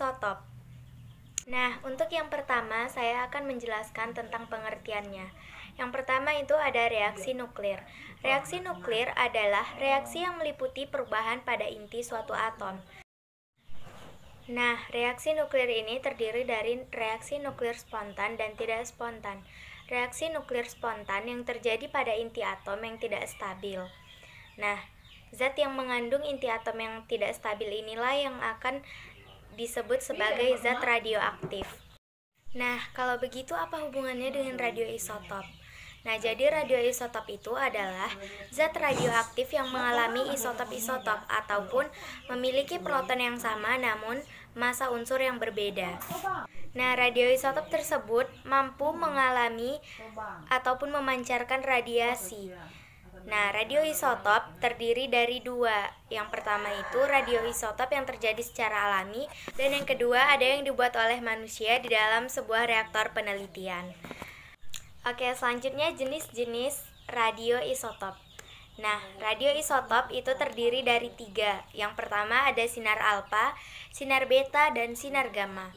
radioisotop. Nah, untuk yang pertama saya akan menjelaskan tentang pengertiannya. Yang pertama itu ada reaksi nuklir. Reaksi nuklir adalah reaksi yang meliputi perubahan pada inti suatu atom. Nah, reaksi nuklir ini terdiri dari reaksi nuklir spontan dan tidak spontan. Reaksi nuklir spontan yang terjadi pada inti atom yang tidak stabil. Nah, zat yang mengandung inti atom yang tidak stabil inilah yang akan disebut sebagai zat radioaktif. Nah, kalau begitu apa hubungannya dengan radioisotop? Nah, jadi radioisotop itu adalah zat radioaktif yang mengalami isotop-isotop ataupun memiliki proton yang sama namun massa unsur yang berbeda. Nah, radioisotop tersebut mampu mengalami ataupun memancarkan radiasi. Nah, radioisotop terdiri dari dua. Yang pertama itu radioisotop yang terjadi secara alami, dan yang kedua ada yang dibuat oleh manusia di dalam sebuah reaktor penelitian. Oke, selanjutnya jenis-jenis radioisotop. Nah, radioisotop itu terdiri dari 3. Yang pertama ada sinar alfa, sinar beta, dan sinar gamma.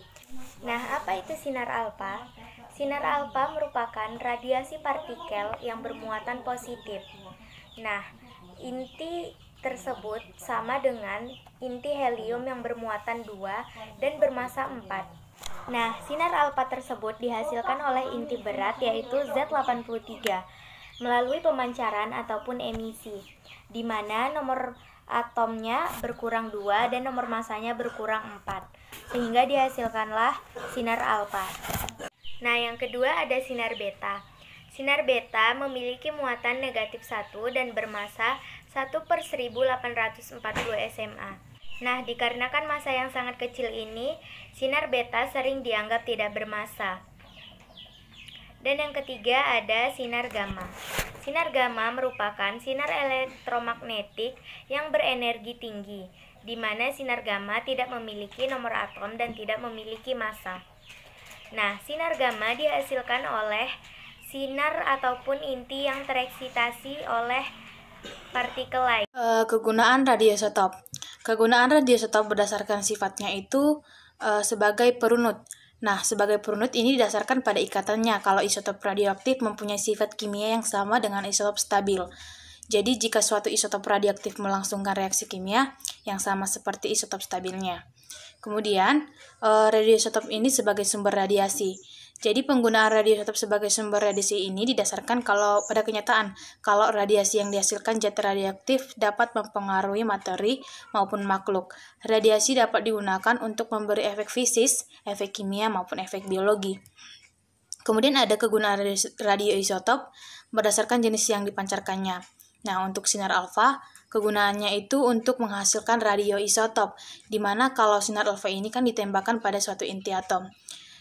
Nah, apa itu sinar alfa? Sinar alfa merupakan radiasi partikel yang bermuatan positif. Nah, inti tersebut sama dengan inti helium yang bermuatan 2 dan bermassa 4. Nah, sinar alfa tersebut dihasilkan oleh inti berat yaitu Z83 melalui pemancaran ataupun emisi, di mana nomor atomnya berkurang 2 dan nomor massanya berkurang 4, sehingga dihasilkanlah sinar alfa. Nah, yang kedua ada sinar beta. Sinar beta memiliki muatan negatif 1 dan bermassa 1/1840 SMA. Nah, dikarenakan massa yang sangat kecil ini, sinar beta sering dianggap tidak bermassa. Dan yang ketiga ada sinar gamma. Sinar gamma merupakan sinar elektromagnetik yang berenergi tinggi, di mana sinar gamma tidak memiliki nomor atom dan tidak memiliki massa. Nah, sinar gamma dihasilkan oleh sinar ataupun inti yang tereksitasi oleh partikel lain. Kegunaan radioisotop. Kegunaan radioisotop berdasarkan sifatnya itu sebagai perunut. Nah, sebagai perunut ini didasarkan pada ikatannya kalau isotop radioaktif mempunyai sifat kimia yang sama dengan isotop stabil. Jadi, jika suatu isotop radioaktif melangsungkan reaksi kimia yang sama seperti isotop stabilnya. Kemudian, radioisotop ini sebagai sumber radiasi. Jadi, penggunaan radioisotop sebagai sumber radiasi ini didasarkan pada kenyataan kalau radiasi yang dihasilkan zat radioaktif dapat mempengaruhi materi maupun makhluk. Radiasi dapat digunakan untuk memberi efek fisik, efek kimia, maupun efek biologi. Kemudian ada kegunaan radioisotop berdasarkan jenis yang dipancarkannya. Nah, untuk sinar alfa, kegunaannya itu untuk menghasilkan radioisotop, di mana kalau sinar alfa ini kan ditembakkan pada suatu inti atom.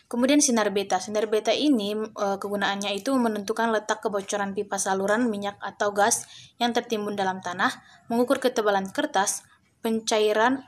Kemudian sinar beta. Sinar beta ini kegunaannya itu menentukan letak kebocoran pipa saluran minyak atau gas yang tertimbun dalam tanah, mengukur ketebalan kertas. Pencaran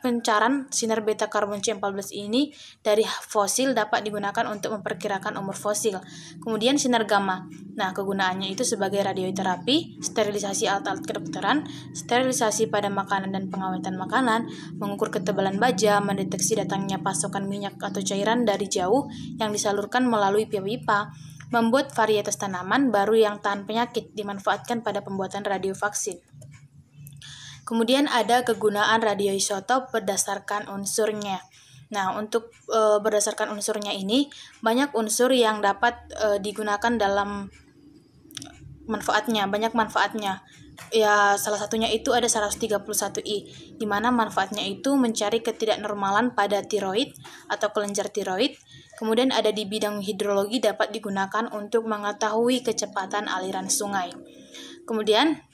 sinar beta karbon C14 ini dari fosil dapat digunakan untuk memperkirakan umur fosil. Kemudian sinar gamma. Nah, kegunaannya itu sebagai radioterapi, sterilisasi alat-alat kedokteran, sterilisasi pada makanan dan pengawetan makanan, mengukur ketebalan baja, mendeteksi datangnya pasokan minyak atau cairan dari jauh yang disalurkan melalui pipa-pipa, membuat varietas tanaman baru yang tahan penyakit, dimanfaatkan pada pembuatan radiovaksin. Kemudian ada kegunaan radioisotop berdasarkan unsurnya. Nah, untuk berdasarkan unsurnya ini, banyak unsur yang dapat digunakan dalam banyak manfaatnya. Ya, salah satunya itu ada 131I, di mana manfaatnya itu mencari ketidaknormalan pada tiroid atau kelenjar tiroid. Kemudian ada di bidang hidrologi dapat digunakan untuk mengetahui kecepatan aliran sungai. Kemudian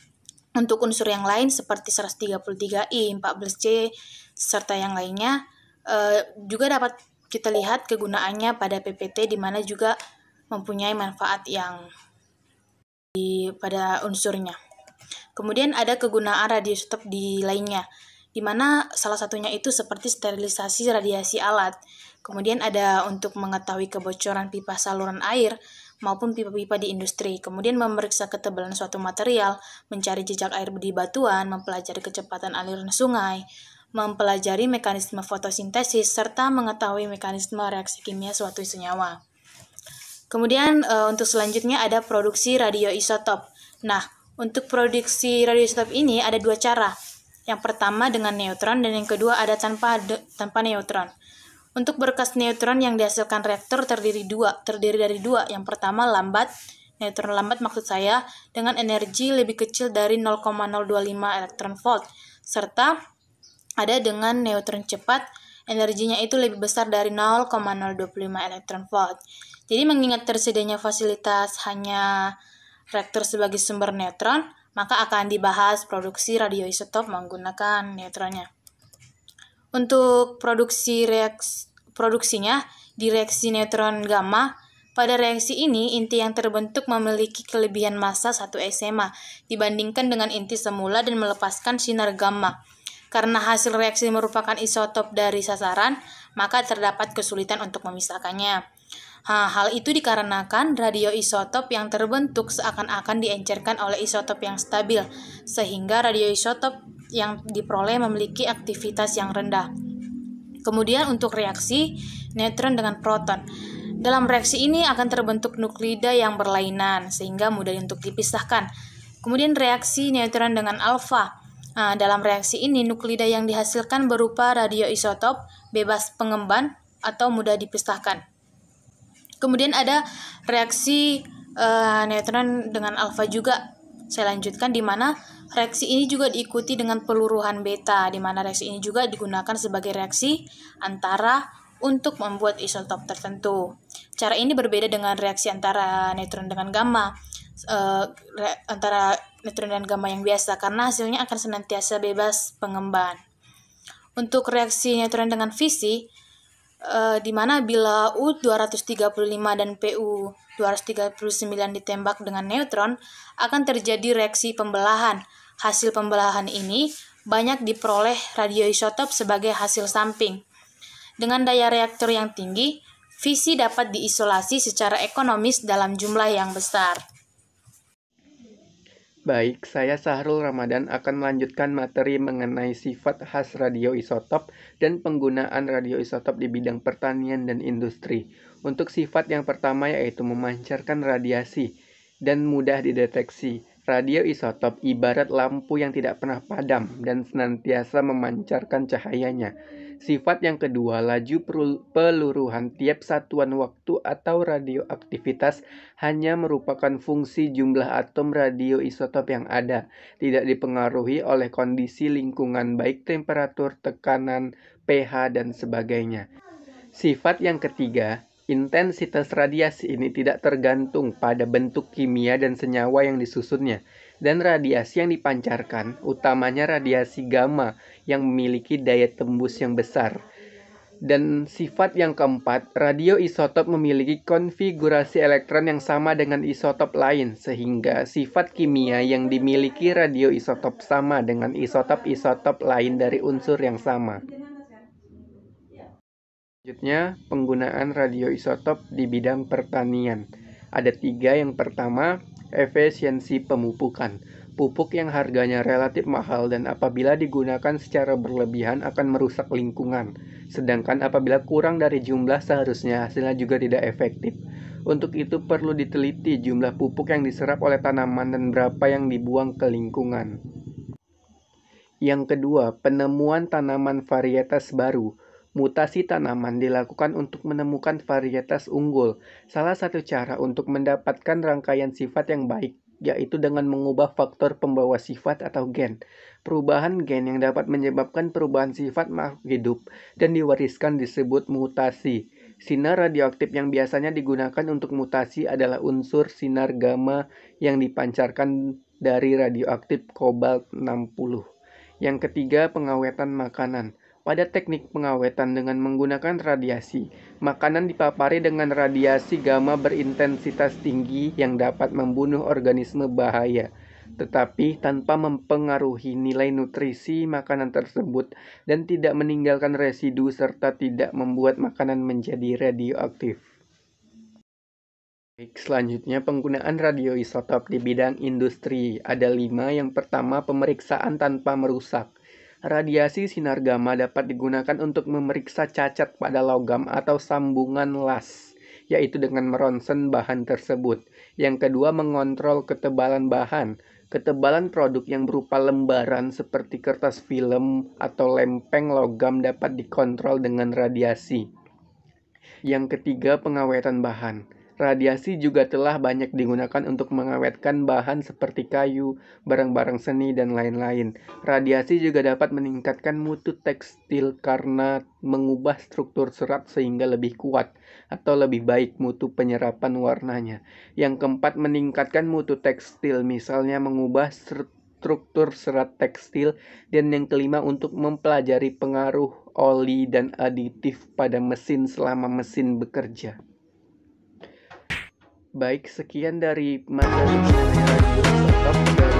untuk unsur yang lain seperti 133I, 14C, serta yang lainnya juga dapat kita lihat kegunaannya pada PPT, di mana juga mempunyai manfaat yang pada unsurnya. Kemudian ada kegunaan radioisotop di lainnya, di mana salah satunya itu seperti sterilisasi radiasi alat. Kemudian ada untuk mengetahui kebocoran pipa saluran air maupun pipa-pipa di industri, kemudian memeriksa ketebalan suatu material, mencari jejak air di batuan, mempelajari kecepatan aliran sungai, mempelajari mekanisme fotosintesis, serta mengetahui mekanisme reaksi kimia suatu senyawa. Kemudian untuk selanjutnya ada produksi radioisotop. Nah, untuk produksi radioisotop ini ada dua cara. Yang pertama dengan neutron dan yang kedua ada tanpa neutron. Untuk berkas neutron yang dihasilkan reaktor terdiri dari dua. Yang pertama lambat, neutron lambat maksud saya dengan energi lebih kecil dari 0,025 elektron volt, serta ada dengan neutron cepat, energinya itu lebih besar dari 0,025 elektron volt. Jadi mengingat tersedianya fasilitas hanya reaktor sebagai sumber neutron, maka akan dibahas produksi radioisotop menggunakan neutronnya. Untuk produksinya di reaksi neutron gamma, pada reaksi ini inti yang terbentuk memiliki kelebihan massa 1 SMA dibandingkan dengan inti semula dan melepaskan sinar gamma. Karena hasil reaksi merupakan isotop dari sasaran, maka terdapat kesulitan untuk memisahkannya. Hal itu dikarenakan radioisotop yang terbentuk seakan-akan diencerkan oleh isotop yang stabil, sehingga radioisotop yang diperoleh memiliki aktivitas yang rendah. Kemudian untuk reaksi neutron dengan proton. Dalam reaksi ini akan terbentuk nuklida yang berlainan, sehingga mudah untuk dipisahkan. Kemudian reaksi neutron dengan alfa. Dalam reaksi ini nuklida yang dihasilkan berupa radioisotop, bebas pengemban, atau mudah dipisahkan. Kemudian ada reaksi neutron dengan alfa juga. Saya lanjutkan di mana reaksi ini juga diikuti dengan peluruhan beta, di mana reaksi ini juga digunakan sebagai reaksi antara untuk membuat isotop tertentu. Cara ini berbeda dengan reaksi antara neutron dengan gamma, antara neutron dan gamma yang biasa, karena hasilnya akan senantiasa bebas pengemban. Untuk reaksi neutron dengan fisi, di mana bila U235 dan Pu239 ditembak dengan neutron, akan terjadi reaksi pembelahan. Hasil pembelahan ini banyak diperoleh radioisotop sebagai hasil samping. Dengan daya reaktor yang tinggi, fisi dapat diisolasi secara ekonomis dalam jumlah yang besar. Baik, saya Sahrul Ramadan akan melanjutkan materi mengenai sifat khas radioisotop dan penggunaan radioisotop di bidang pertanian dan industri. Untuk sifat yang pertama yaitu memancarkan radiasi dan mudah dideteksi. Radioisotop ibarat lampu yang tidak pernah padam dan senantiasa memancarkan cahayanya. Sifat yang kedua, laju peluruhan tiap satuan waktu atau radioaktivitas hanya merupakan fungsi jumlah atom radioisotop yang ada, tidak dipengaruhi oleh kondisi lingkungan baik temperatur, tekanan, pH, dan sebagainya. Sifat yang ketiga, intensitas radiasi ini tidak tergantung pada bentuk kimia dan senyawa yang disusunnya, dan radiasi yang dipancarkan, utamanya radiasi gamma yang memiliki daya tembus yang besar. Dan sifat yang keempat, radioisotop memiliki konfigurasi elektron yang sama dengan isotop lain, sehingga sifat kimia yang dimiliki radioisotop sama dengan isotop-isotop lain dari unsur yang sama. Selanjutnya, penggunaan radioisotop di bidang pertanian. Ada 3. Yang pertama, efisiensi pemupukan. Pupuk yang harganya relatif mahal dan apabila digunakan secara berlebihan akan merusak lingkungan. Sedangkan apabila kurang dari jumlah seharusnya hasilnya juga tidak efektif. Untuk itu perlu diteliti jumlah pupuk yang diserap oleh tanaman dan berapa yang dibuang ke lingkungan. Yang kedua, penemuan tanaman varietas baru. Mutasi tanaman dilakukan untuk menemukan varietas unggul. Salah satu cara untuk mendapatkan rangkaian sifat yang baik yaitu dengan mengubah faktor pembawa sifat atau gen. Perubahan gen yang dapat menyebabkan perubahan sifat makhluk hidup dan diwariskan disebut mutasi. Sinar radioaktif yang biasanya digunakan untuk mutasi adalah unsur sinar gamma yang dipancarkan dari radioaktif kobalt 60. Yang ketiga, pengawetan makanan. Pada teknik pengawetan dengan menggunakan radiasi, makanan dipapari dengan radiasi gamma berintensitas tinggi yang dapat membunuh organisme bahaya, tetapi tanpa mempengaruhi nilai nutrisi makanan tersebut dan tidak meninggalkan residu serta tidak membuat makanan menjadi radioaktif. Baik, selanjutnya penggunaan radioisotop di bidang industri. Ada 5. Yang pertama, pemeriksaan tanpa merusak. Radiasi sinar gamma dapat digunakan untuk memeriksa cacat pada logam atau sambungan las, yaitu dengan meronsen bahan tersebut. Yang kedua, mengontrol ketebalan bahan. Ketebalan produk yang berupa lembaran seperti kertas film atau lempeng logam dapat dikontrol dengan radiasi. Yang ketiga, pengawetan bahan. Radiasi juga telah banyak digunakan untuk mengawetkan bahan seperti kayu, barang-barang seni, dan lain-lain. Radiasi juga dapat meningkatkan mutu tekstil karena mengubah struktur serat sehingga lebih kuat atau lebih baik mutu penyerapan warnanya. Yang keempat, meningkatkan mutu tekstil, misalnya mengubah struktur serat tekstil. Dan yang kelima, untuk mempelajari pengaruh oli dan aditif pada mesin selama mesin bekerja. Baik, sekian dari materi radioisotop.